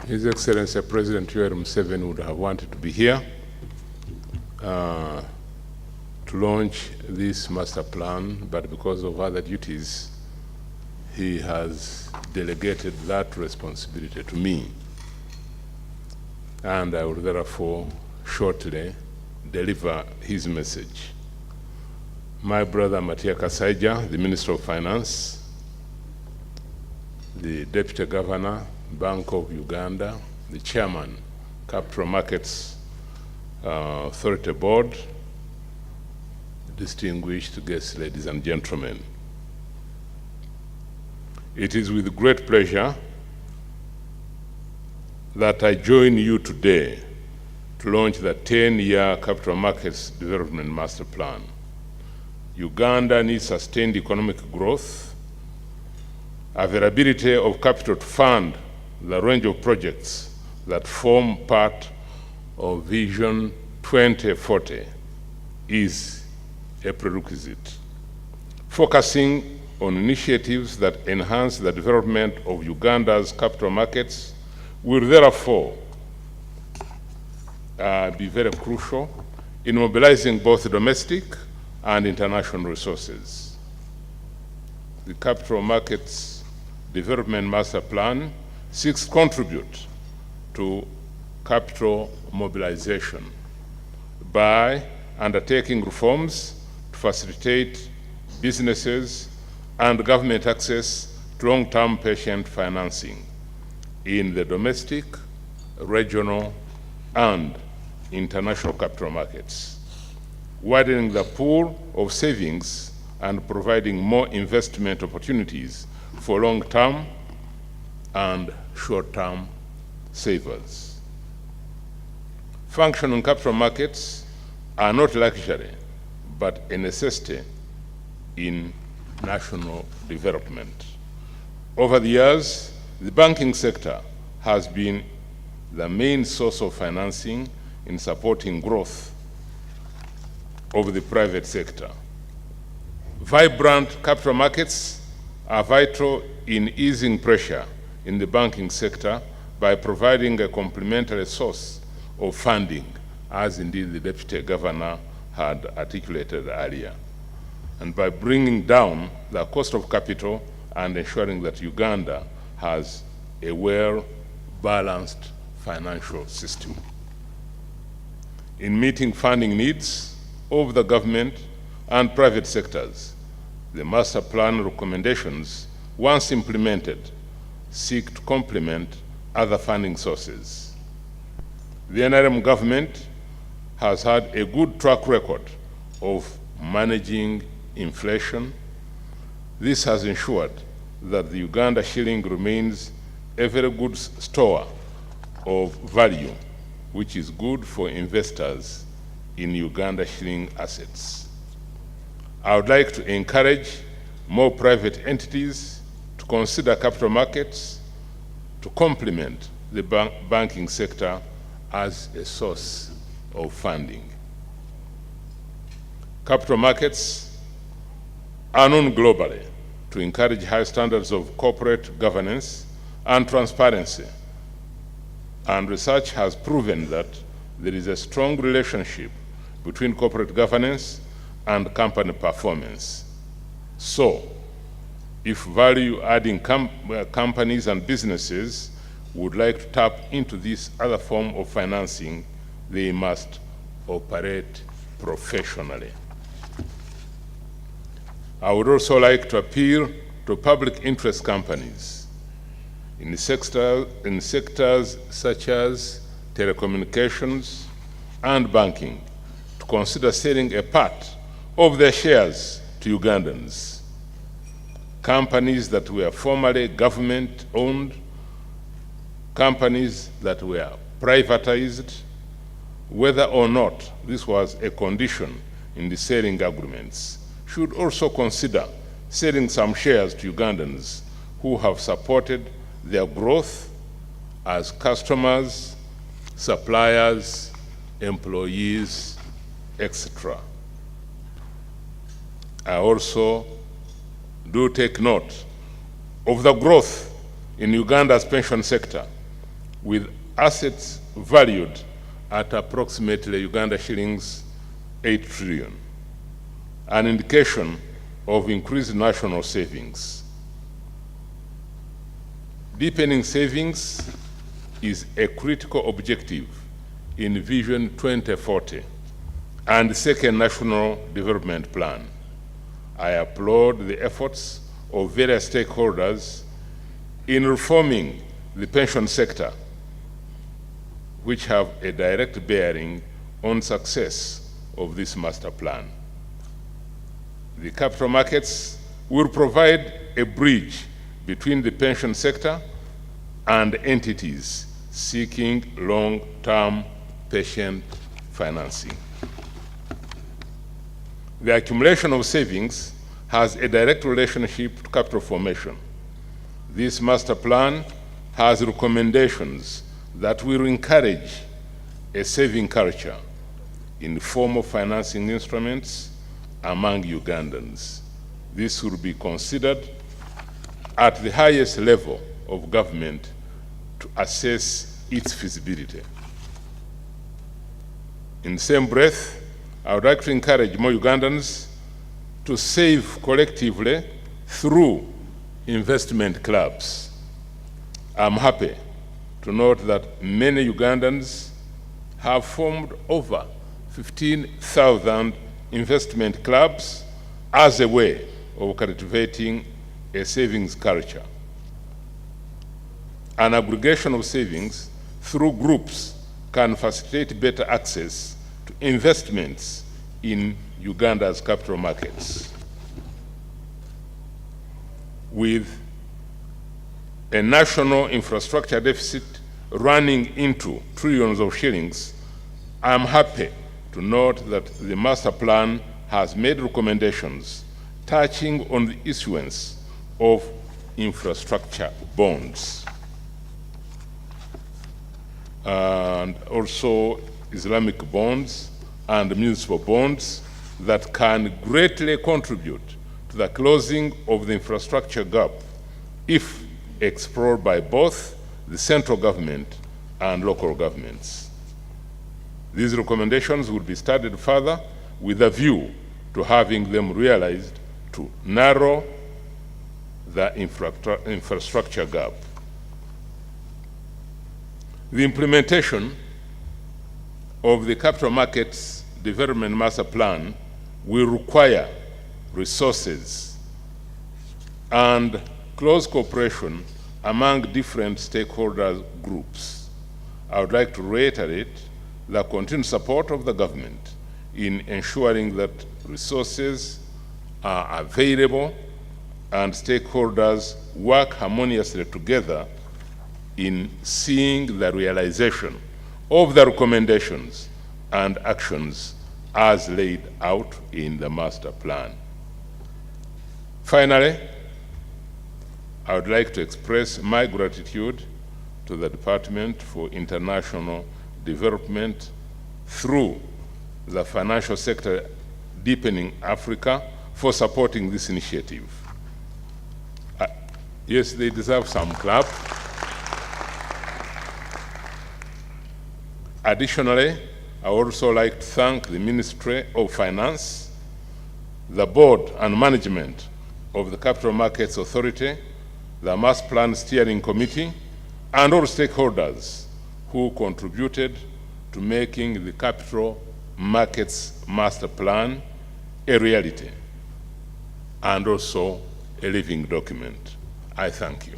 His Excellency President Yoweri Museveni would have wanted to be here to launch this master plan, but because of other duties, he has delegated that responsibility to me. And I will therefore shortly deliver his message. My brother Matia Kasaija, the Minister of Finance, the Deputy Governor, Bank of Uganda, the Chairman, Capital Markets Authority Board, distinguished guests, ladies and gentlemen. It is with great pleasure that I join you today to launch the 10-year Capital Markets Development Master Plan. Uganda needs sustained economic growth, availability of capital to fund the range of projects that form part of Vision 2040 is a prerequisite. Focusing on initiatives that enhance the development of Uganda's capital markets will therefore be very crucial in mobilizing both domestic and international resources. The Capital Markets Development Master Plan seeks to contribute to capital mobilization by undertaking reforms to facilitate businesses and government access to long-term patient financing in the domestic, regional, and international capital markets, widening the pool of savings and providing more investment opportunities for long-term and short-term savers. Functioning capital markets are not luxury, but a necessity in national development. Over the years, the banking sector has been the main source of financing in supporting growth of the private sector. Vibrant capital markets are vital in easing pressure in the banking sector by providing a complementary source of funding, as indeed the Deputy Governor had articulated earlier, and by bringing down the cost of capital and ensuring that Uganda has a well-balanced financial system. In meeting funding needs of the government and private sectors, the master plan recommendations, once implemented, seek to complement other funding sources. The NRM government has had a good track record of managing inflation. This has ensured that the Uganda shilling remains a very good store of value, which is good for investors in Uganda shilling assets. I would like to encourage more private entities to consider capital markets to complement the banking sector as a source of funding. Capital markets are known globally to encourage high standards of corporate governance and transparency, and research has proven that there is a strong relationship between corporate governance and company performance. So, if value-adding companies and businesses would like to tap into this other form of financing, they must operate professionally. I would also like to appeal to public interest companies in sectors such as telecommunications and banking to consider selling a part of their shares to Ugandans. Companies that were formerly government-owned, companies that were privatized, whether or not this was a condition in the selling agreements, should also consider selling some shares to Ugandans who have supported their growth as customers, suppliers, employees, etc. I also do take note of the growth in Uganda's pension sector, with assets valued at approximately Uganda shillings 8 trillion, an indication of increased national savings. Deepening savings is a critical objective in Vision 2040 and the second National Development Plan. I applaud the efforts of various stakeholders in reforming the pension sector, which have a direct bearing on success of this master plan. The capital markets will provide a bridge between the pension sector and entities seeking long-term pension financing. The accumulation of savings has a direct relationship to capital formation. This master plan has recommendations that will encourage a saving culture in the form of financing instruments among Ugandans. This will be considered at the highest level of government to assess its feasibility. In the same breath, I would like to encourage more Ugandans to save collectively through investment clubs. I'm happy to note that many Ugandans have formed over 15,000 investment clubs as a way of cultivating a savings culture. An aggregation of savings through groups can facilitate better access to investments in Uganda's capital markets. With a national infrastructure deficit running into trillions of shillings, I'm happy to note that the master plan has made recommendations touching on the issuance of infrastructure bonds and also Islamic bonds and municipal bonds that can greatly contribute to the closing of the infrastructure gap if explored by both the central government and local governments. These recommendations will be studied further with a view to having them realized to narrow the infrastructure gap. The implementation of the Capital Markets Development Master Plan will require resources and close cooperation among different stakeholder groups. I would like to reiterate the continued support of the government in ensuring that resources are available and stakeholders work harmoniously together in seeing the realization of the recommendations and actions as laid out in the master plan. Finally, I would like to express my gratitude to the Department for International Development through the Financial Sector Deepening Africa for supporting this initiative. Yes, they deserve some clap. Additionally, I would also like to thank the Ministry of Finance, the Board and Management of the Capital Markets Authority, the Master Plan Steering Committee, and all stakeholders who contributed to making the Capital Markets Master Plan a reality and also a living document. I thank you.